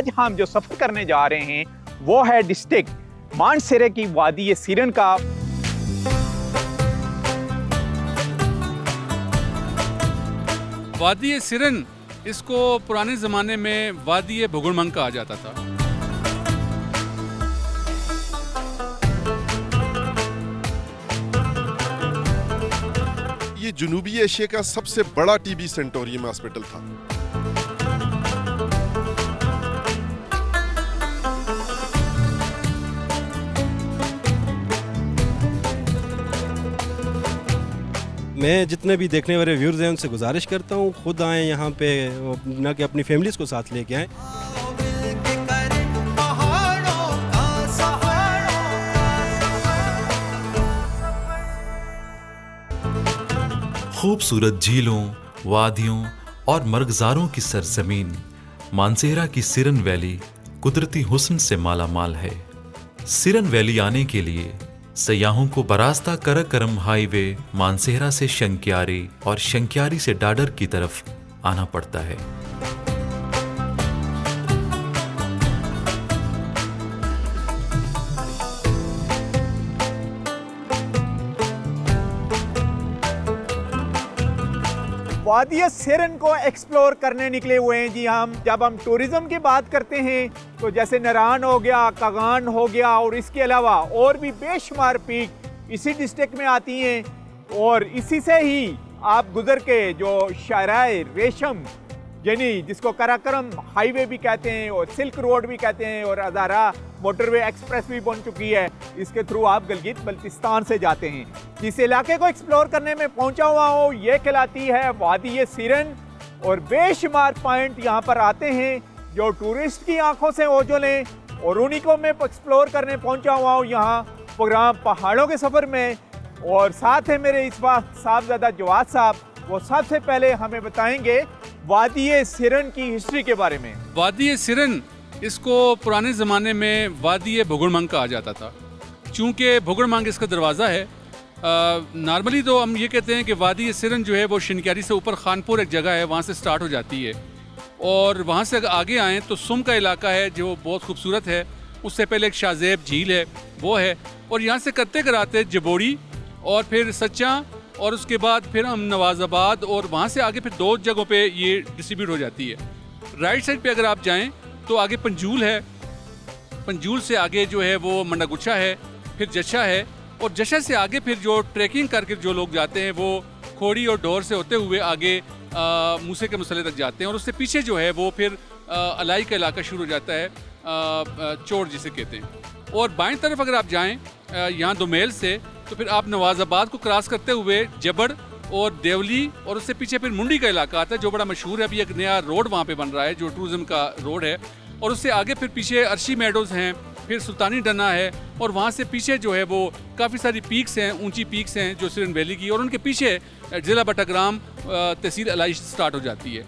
आज हम जो सफ़र करने जा रहे हैं वो है डिस्ट्रिक्ट मानसेरा की वादी सिरन का। वादी सिरन, इसको पुराने ज़माने में वादी भुगुड़मंग कहा जाता था। ये जनूबी एशिया का सबसे बड़ा टीबी सेंटोरियम हॉस्पिटल था। मैं जितने भी देखने वाले व्यूअर्स हैं उनसे गुजारिश करता हूँ खुद आएँ यहाँ पे, ना कि अपनी फैमिलीज़ को साथ लेके आएँ। खूबसूरत झीलों, वादियों और मर्गज़ारों की सरजमीन मानसेरा की सिरन वैली कुदरती हुस्न से माला माल है। सिरन वैली आने के लिए सयाहों को बरास्ता करकरम हाईवे मानसेरा से शंक्यारी और शंक्यारी से डाडर की तरफ आना पड़ता है। वादी सिरन को एक्सप्लोर करने निकले हुए हैं जी हम। जब हम टूरिज़्म की बात करते हैं तो जैसे नारान हो गया, कागान हो गया और इसके अलावा और भी बेशुमार पीक इसी डिस्ट्रिक्ट में आती हैं और इसी से ही आप गुजर के जो शाहराह रेशम यानी जिसको कराकरम हाईवे भी कहते हैं और सिल्क रोड भी कहते हैं और हज़ारा मोटरवे एक्सप्रेस भी बन चुकी है, इसके थ्रू आप गिलगित बल्तिस्तान से जाते हैं। जिस इलाके को एक्सप्लोर करने में पहुंचा हुआ हूँ ये कहलाती है वादी सिरन और बेशुमार पॉइंट यहाँ पर आते हैं जो टूरिस्ट की आंखों से ओझल हैं और उन्हीं को मैं एक्सप्लोर करने पहुंचा हुआ हूँ यहाँ प्रोग्राम पहाड़ों के सफ़र में। और साथ है मेरे इस वक्त साहबजादा जवाद साहब, वो सबसे पहले हमें बताएंगे वादी सिरन की हिस्ट्री के बारे में। वादी सिरन, इसको पुराने ज़माने में वादी भुगुड़मंग कहा जाता था, चूँकि भुगुड़मंग इसका दरवाज़ा है। नॉर्मली तो हम ये कहते हैं कि वादी सिरन जो है वो शंक्यारी से ऊपर खानपुर एक जगह है, वहाँ से स्टार्ट हो जाती है और वहाँ से अगर आगे आएँ तो सुम का इलाका है जो बहुत खूबसूरत है। उससे पहले एक शाहजेब झील है वो है, और यहाँ से करते कराते जबोड़ी और फिर सच्चा और उसके बाद फिर हम नवाज़ाबाद और वहाँ से आगे फिर दो जगहों पे ये डिस्ट्रीब्यूट हो जाती है। राइट साइड पे अगर आप जाएं तो आगे पंजूल है, पंजूल से आगे जो है वो मंडागुच्छा है, फिर जशा है और जशा से आगे फिर जो ट्रैकिंग करके जो लोग जाते हैं वो खोड़ी और डोर से होते हुए आगे मूसे के मसले तक जाते हैं और उससे पीछे जो है वो फिर अलाई का इलाका शुरू हो जाता है, चोर जिसे कहते हैं। और बाएं तरफ अगर आप जाएँ यहाँ दोमेल से तो फिर आप नवाज़ाबाद को क्रॉस करते हुए जबड़ और देवली और उससे पीछे फिर मुंडी का इलाका आता है जो बड़ा मशहूर है। अभी एक नया रोड वहाँ पे बन रहा है जो टूरिज्म का रोड है और उससे आगे फिर पीछे अर्शी मेडोज़ हैं, फिर सुल्तानी डना है और वहाँ से पीछे जो है वो काफ़ी सारी पीक्स हैं, ऊंची पीक्स हैं जो सिरन वैली की, और उनके पीछे ज़िला बटाग्राम तहसील अलाई स्टार्ट हो जाती है।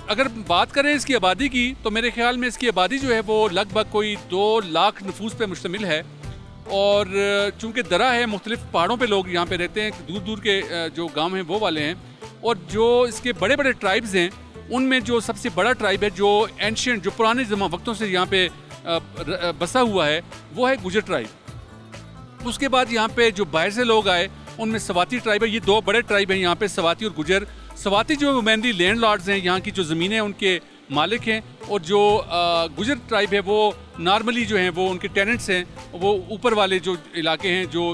अगर बात करें इसकी आबादी की तो मेरे ख्याल में इसकी आबादी जो है वो लगभग कोई 2 लाख नफूस पे मुश्तमिल है और चूँकि दरा है, मुख्तलिफ पहाड़ों पे लोग यहाँ पे रहते हैं, दूर दूर के जो गांव हैं वो वाले हैं। और जो इसके बड़े बड़े ट्राइब्स हैं उनमें जो सबसे बड़ा ट्राइब है जो एंशियंट जो पुराने वक्तों से यहाँ पे बसा हुआ है वो है गुजर ट्राइब। उसके बाद यहाँ पे जो बाहर से लोग आए उनमें सवाती ट्राइब है। ये 2 बड़े ट्राइब हैं यहाँ पे, सवाती और गुजर। सवाती जो मेनली लैंड लॉर्ड्स हैं, यहाँ की जो ज़मीनें हैं उनके मालिक हैं, और जो गुजर ट्राइब है वो नॉर्मली जो हैं वो उनके टेनेंट्स हैं, वो ऊपर वाले जो इलाके हैं जो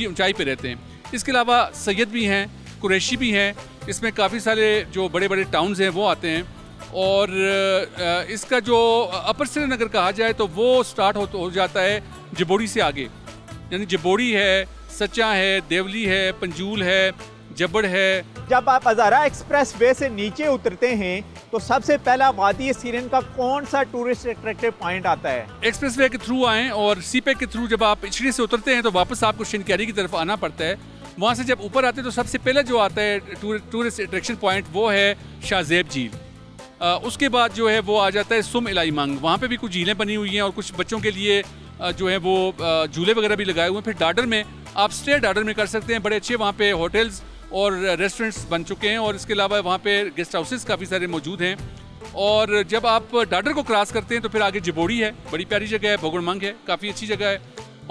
ऊंचाई पे रहते हैं। इसके अलावा सैयद भी हैं, कुरैशी भी हैं, इसमें काफ़ी सारे जो बड़े बड़े टाउन्स हैं वो आते हैं। और इसका जो अपर सिरन अगर कहा जाए तो वो स्टार्ट हो जाता है जबोड़ी से आगे, यानी जबोड़ी है, सच्चा है, देवली है, पंजूल है, जबड़ है। जब आप हज़ारा एक्सप्रेस वे से नीचे उतरते हैं तो सबसे पहला वादी सिरन का कौन सा टूरिस्ट अट्रैक्टिव पॉइंट आता है? एक्सप्रेस वे के थ्रू आएँ और सीपेक के थ्रू जब आप इचड़ी से उतरते हैं तो वापस आपको शंक्यारी की तरफ आना पड़ता है। वहाँ से जब ऊपर आते हैं तो सबसे पहले जो आता है टूरिस्ट अट्रैक्शन पॉइंट वो है शाहजेब झील। उसके बाद जो है वो आ जाता है सुम इलाई मंग, वहाँ पे भी कुछ झीलें बनी हुई हैं और कुछ बच्चों के लिए जो है वो झूले वगैरह भी लगाए हुए हैं। फिर डाडर में आप स्टे डाडर में कर सकते हैं, बड़े अच्छे वहाँ पे होटल्स और रेस्टोरेंट्स बन चुके हैं और इसके अलावा वहाँ पे गेस्ट हाउसेस काफ़ी सारे मौजूद हैं। और जब आप डाडर को क्रॉस करते हैं तो फिर आगे जिबोड़ी है, बड़ी प्यारी जगह है, भुगुड़मंग है, काफ़ी अच्छी जगह है,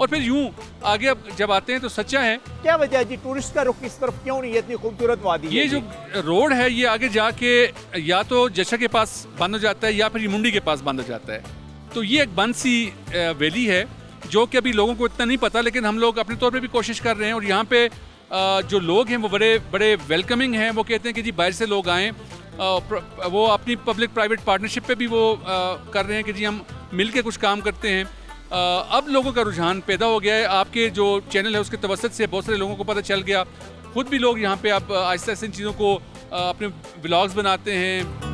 और फिर यूं आगे अब जब आते हैं तो सच्चा है। क्या वजह है जी, टूरिस्ट का रुख इस तरफ क्यों नहीं है? इतनी खूबसूरत वादी है ये जो रोड है ये आगे जाके या तो जशा के पास बंद हो जाता है या फिर मुंडी के पास बंद हो जाता है। तो ये एक बंद सी वैली है जो कि अभी लोगों को इतना नहीं पता, लेकिन हम लोग अपने तौर पे भी कोशिश कर रहे हैं। और यहाँ पे जो लोग हैं वो बड़े बड़े वेलकमिंग हैं। वो कहते हैं कि जी बाहर से लोग आएँ, वो अपनी पब्लिक प्राइवेट पार्टनरशिप पे भी वो कर रहे हैं कि जी हम मिल के कुछ काम करते हैं। अब लोगों का रुझान पैदा हो गया है, आपके जो चैनल है उसके तवसत से बहुत सारे लोगों को पता चल गया। खुद भी लोग यहाँ पे अब आहिस्ता आहिस्ता इन चीज़ों को अपने व्लॉग्स बनाते हैं।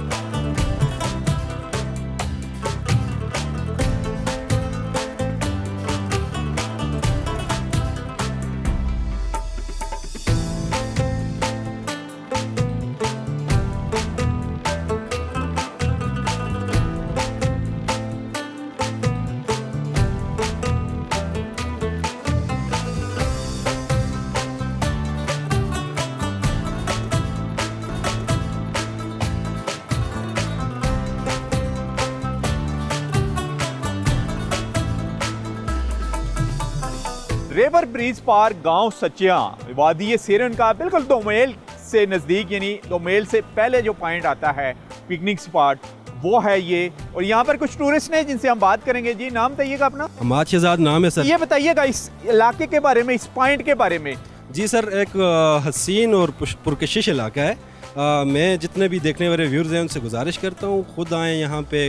रेवर ब्रिज पार्क गांव सचियां वादी सेरन का बिल्कुल दोमेल से नज़दीक, यानी दोमेल से पहले जो पॉइंट आता है पिकनिक स्पॉट वो है ये। और यहाँ पर कुछ टूरिस्ट हैं जिनसे हम बात करेंगे। जी नाम बताइएगा अपना? हमाद शहजाद नाम है सर। ये बताइएगा इस इलाके के बारे में, इस पॉइंट के बारे में। जी सर, एक हसीन और पुरकशिश इलाका है। मैं जितने भी देखने वाले व्यूअर्स हैं उनसे गुजारिश करता हूँ खुद आएँ यहाँ पे,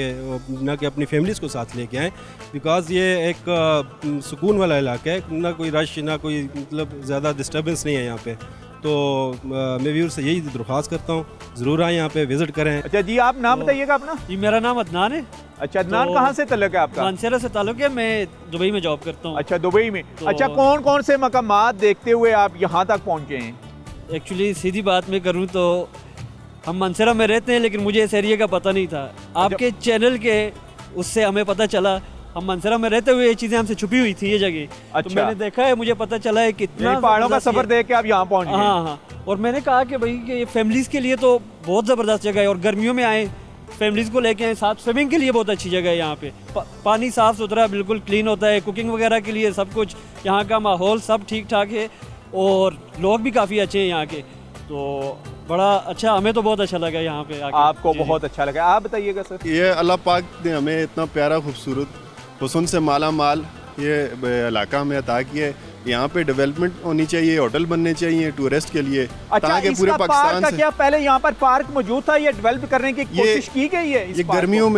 ना कि अपनी फैमिलीज़ को साथ लेके आएँ, बिकॉज़ ये एक सुकून वाला इलाका है, ना कोई रश, ना कोई मतलब ज़्यादा डिस्टर्बेंस नहीं है यहाँ पे। तो मैं व्यूअर्स से यही दरख्वास्त करता हूँ, ज़रूर आएँ यहाँ पे, विज़िट करें। अच्छा जी, आप नाम बताइएगा अपना? जी मेरा नाम अदनान है। अच्छा अदनान, कहाँ से तल्लुक़ है आपका? मानसेरा से ताल्लुक़ है, मैं दुबई में जॉब करता हूँ। अच्छा दुबई में। अच्छा, कौन कौन से मकामात देखते हुए आप यहाँ तक पहुँचे हैं? एक्चुअली सीधी बात मैं करूँ तो हम मानसेरा में रहते हैं, लेकिन मुझे इस एरिया का पता नहीं था। आपके चैनल के उससे हमें पता चला, हम मानसेरा में रहते हुए ये चीज़ें हमसे छुपी हुई थी ये जगह। अच्छा। तो मैंने देखा है, मुझे पता चला है कितना पहाड़ों का सफर देख के आप यहाँ पहुँच गए। हाँ हाँ, और मैंने कहा कि भाई ये फैमिलीज़ के लिए तो बहुत ज़बरदस्त जगह है, और गर्मियों में आए फैमिलीज़ को लेके आए, साथ स्विमिंग के लिए बहुत अच्छी जगह है यहाँ पे। पानी साफ़ सुथरा बिल्कुल क्लीन होता है, कुकिंग वगैरह के लिए सब कुछ, यहाँ का माहौल सब ठीक ठाक है, और लोग भी काफ़ी अच्छे हैं यहाँ के। तो बड़ा अच्छा, हमें तो बहुत अच्छा लगा यहाँ पे आके। आपको बहुत अच्छा लगा, आप बताइएगा सर? ये अल्लाह पाक ने हमें इतना प्यारा खूबसूरत हुस्न से माला माल ये इलाका हमें अता किया है। यहाँ पे डेवलपमेंट होनी चाहिए, होटल बनने चाहिए टूरिस्ट के लिए। अच्छा, ताकि इसका पूरे पार्क पाकिस्तान का से क्या पहले यहाँ पर पार्क मौजूद था, ये डेवलप करने की कोशिश की गई है? ये गर्मियों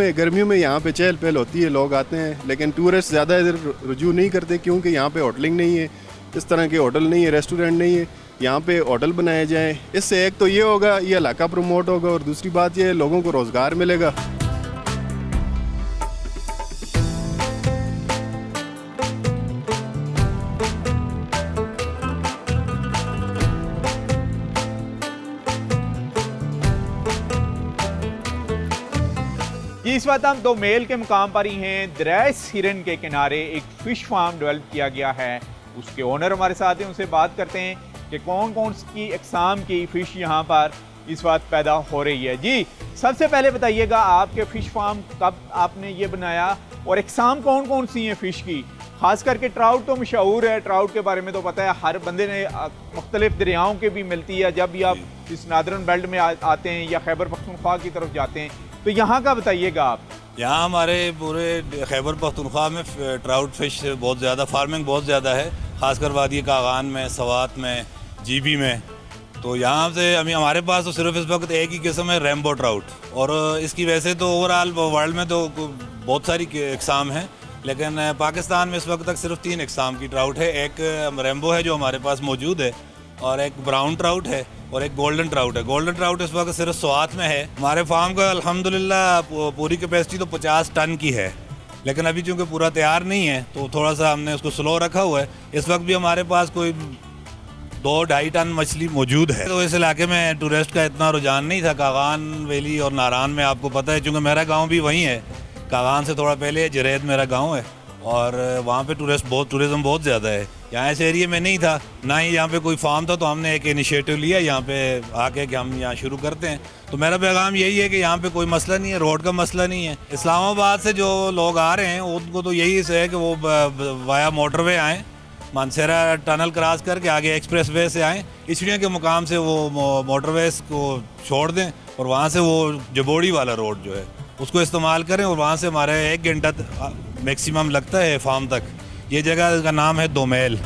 में यहाँ पे चहल पहल होती है, लोग आते हैं, लेकिन टूरिस्ट ज़्यादा इधर रुजू नहीं करते क्योंकि यहाँ पे होटलिंग नहीं है, इस तरह के होटल नहीं है, रेस्टोरेंट नहीं है। यहाँ पे होटल बनाए जाएं, इससे एक तो ये होगा, ये इलाका प्रमोट होगा, और दूसरी बात ये लोगों को रोज़गार मिलेगा। इस वक्त हम दोमेल के मुकाम पर ही हैं। दरिया सिरन के किनारे एक फ़िश फार्म डेवलप किया गया है, उसके ओनर हमारे साथ हैं, उनसे बात करते हैं कि कौन कौन की अक़साम की फ़िश यहाँ पर इस वक्त पैदा हो रही है। जी सबसे पहले बताइएगा, आपके फ़िश फार्म कब आपने ये बनाया, और अक़साम कौन कौन सी हैं फ़िश की? ख़ास करके ट्राउट तो मशहूर है, ट्राउट के बारे में तो पता है हर बंदे ने, मुख्तलिफ दरियाओं के भी मिलती है। जब भी आप इस नादरन बेल्ट में आते हैं या खैबर पख्तूनख्वा की तरफ जाते हैं, तो यहाँ का बताइएगा आप। यहाँ हमारे पूरे खैबर पख्तूनख्वा में ट्राउट फिश बहुत ज़्यादा, फार्मिंग बहुत ज़्यादा है, ख़ासकर वादी कागान में, सवात में, जीबी में। तो यहाँ से अभी हमारे पास तो सिर्फ इस वक्त एक ही किस्म है, रेम्बो ट्राउट, और इसकी वैसे तो ओवरऑल वर्ल्ड में तो बहुत सारी इकसाम हैं, लेकिन पाकिस्तान में इस वक्त तक सिर्फ 3 इकसाम की ट्राउट है। एक रेम्बो है जो हमारे पास मौजूद है, और एक ब्राउन ट्राउट है, और एक गोल्डन ट्राउट है। गोल्डन ट्राउट इस वक्त सिर्फ स्वात में है। हमारे फार्म का अल्हम्दुलिल्लाह पूरी कैपेसिटी तो 50 टन की है, लेकिन अभी चूँकि पूरा तैयार नहीं है तो थोड़ा सा हमने उसको स्लो रखा हुआ है। इस वक्त भी हमारे पास कोई 2-2.5 टन मछली मौजूद है। तो इस इलाके में टूरिस्ट का इतना रुझान नहीं था। कागान वैली और नारान में आपको पता है, चूँकि मेरा गाँव भी वहीं है, कागान से थोड़ा पहले जरेद मेरा गाँव है, और वहाँ पे टूरिज़्म बहुत ज़्यादा है। यहाँ इस एरिया में नहीं था, ना ही यहाँ पे कोई फार्म था, तो हमने एक इनिशिएटिव लिया यहाँ पे आके कि हम यहाँ शुरू करते हैं। तो मेरा पैगाम यही है कि यहाँ पे कोई मसला नहीं है, रोड का मसला नहीं है। इस्लामाबाद से जो लोग आ रहे हैं उनको तो यही है कि वो वाया मोटरवे आएँ, मानसेरा टनल क्रॉस करके आगे एक्सप्रेस वे से आएँ, इचड़ियों के मुकाम से वो मोटरवेज को छोड़ दें और वहाँ से वो जबोड़ी वाला रोड जो है उसको इस्तेमाल करें, और वहाँ से हमारे 1 घंटा मैक्सिमम लगता है फार्म तक। ये जगह का नाम है दोमेल।